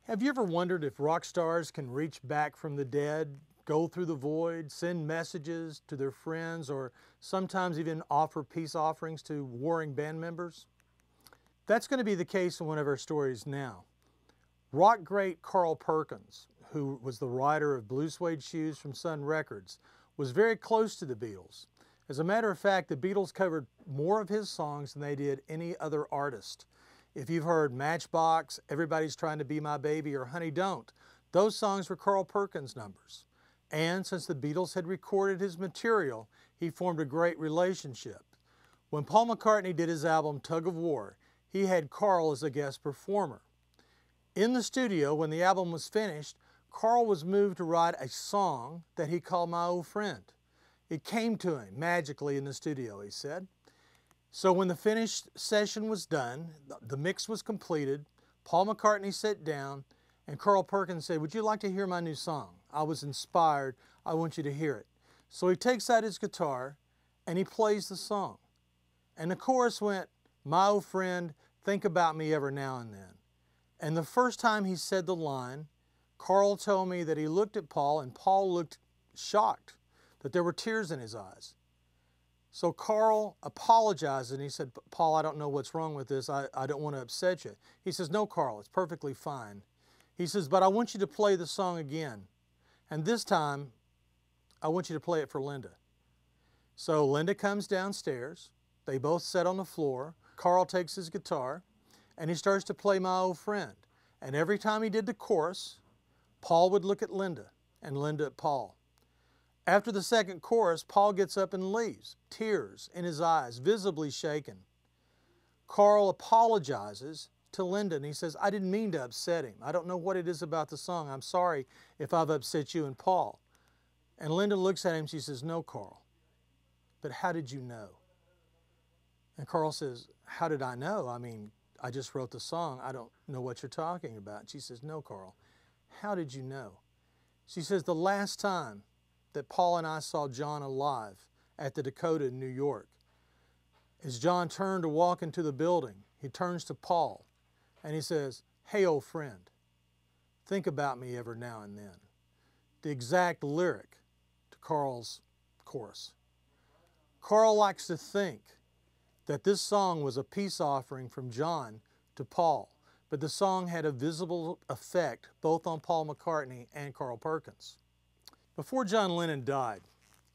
Have you ever wondered if rock stars can reach back from the dead, go through the void, send messages to their friends, or sometimes even offer peace offerings to warring band members? That's going to be the case in one of our stories now. Rock great Carl Perkins, who was the writer of Blue Suede Shoes from Sun Records, was very close to the Beatles. As a matter of fact, the Beatles covered more of his songs than they did any other artist. If you've heard Matchbox, Everybody's Trying to Be My Baby, or Honey Don't, those songs were Carl Perkins numbers. And since the Beatles had recorded his material, he formed a great relationship. When Paul McCartney did his album Tug of War, he had Carl as a guest performer. In the studio, when the album was finished, Carl was moved to write a song that he called My Old Friend. It came to him magically in the studio, he said. So when the finished session was done, the mix was completed, Paul McCartney sat down, and Carl Perkins said, "Would you like to hear my new song? I was inspired. I want you to hear it." So he takes out his guitar, and he plays the song. And the chorus went, "My old friend, think about me every now and then." And the first time he said the line, Carl told me that he looked at Paul, and Paul looked shocked, that there were tears in his eyes. So Carl apologized, and he said, "Paul, I don't know what's wrong with this. I don't want to upset you." He says, "No, Carl, it's perfectly fine." He says, "But I want you to play the song again. And this time, I want you to play it for Linda." So Linda comes downstairs. They both sit on the floor. Carl takes his guitar, and he starts to play My Old Friend. And every time he did the chorus, Paul would look at Linda, and Linda at Paul. After the second chorus, Paul gets up and leaves, tears in his eyes, visibly shaken. Carl apologizes to Linda, and he says, "I didn't mean to upset him. I don't know what it is about the song. I'm sorry if I've upset you and Paul." And Linda looks at him, she says, "No, Carl, but how did you know?" And Carl says, "How did I know? I mean, I just wrote the song. I don't know what you're talking about." And she says, "No, Carl, how did you know?" She says, "The last time that Paul and I saw John alive at the Dakota in New York, as John turned to walk into the building, he turns to Paul and he says, 'Hey, old friend, think about me every now and then.'" The exact lyric to Carl's chorus. Carl likes to think that this song was a peace offering from John to Paul, but the song had a visible effect both on Paul McCartney and Carl Perkins. Before John Lennon died,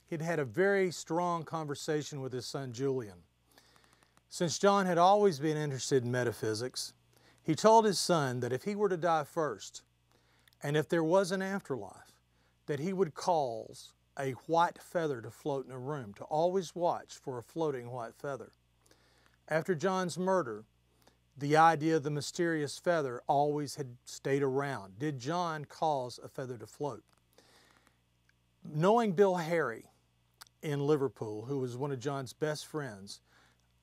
he'd had a very strong conversation with his son Julian. Since John had always been interested in metaphysics, he told his son that if he were to die first, and if there was an afterlife, that he would cause a white feather to float in a room, to always watch for a floating white feather. After John's murder, the idea of the mysterious feather always had stayed around. Did John cause a feather to float? Knowing Bill Harry in Liverpool, who was one of John's best friends,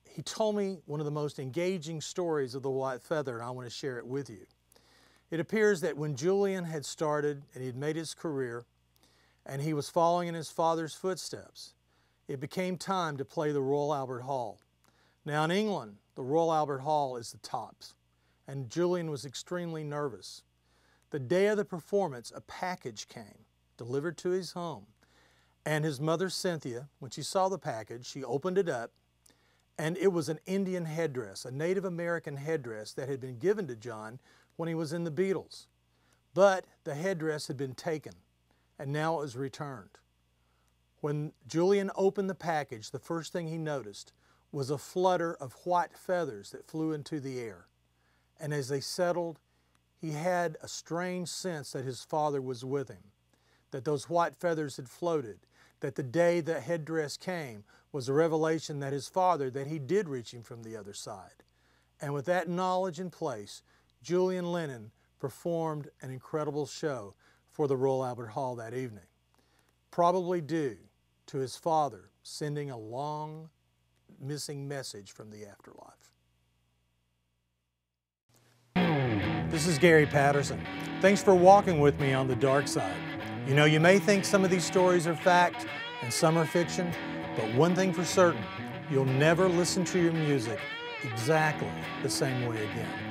he told me one of the most engaging stories of the white feather, and I want to share it with you. It appears that when Julian had started and he'd made his career, and he was following in his father's footsteps, it became time to play the Royal Albert Hall. Now in England, the Royal Albert Hall is the tops, and Julian was extremely nervous. The day of the performance, a package came, delivered to his home, and his mother Cynthia, when she saw the package, she opened it up, and it was an Indian headdress, a Native American headdress that had been given to John when he was in the Beatles. But the headdress had been taken, and now it was returned. When Julian opened the package, the first thing he noticed was a flutter of white feathers that flew into the air. And as they settled, he had a strange sense that his father was with him, that those white feathers had floated, that the day the headdress came was a revelation that his father, that he did reach him from the other side. And with that knowledge in place, Julian Lennon performed an incredible show for the Royal Albert Hall that evening, probably due to his father sending a long missing message from the afterlife. This is Gary Patterson. Thanks for walking with me on the dark side. You know, you may think some of these stories are fact and some are fiction, but one thing for certain, you'll never listen to your music exactly the same way again.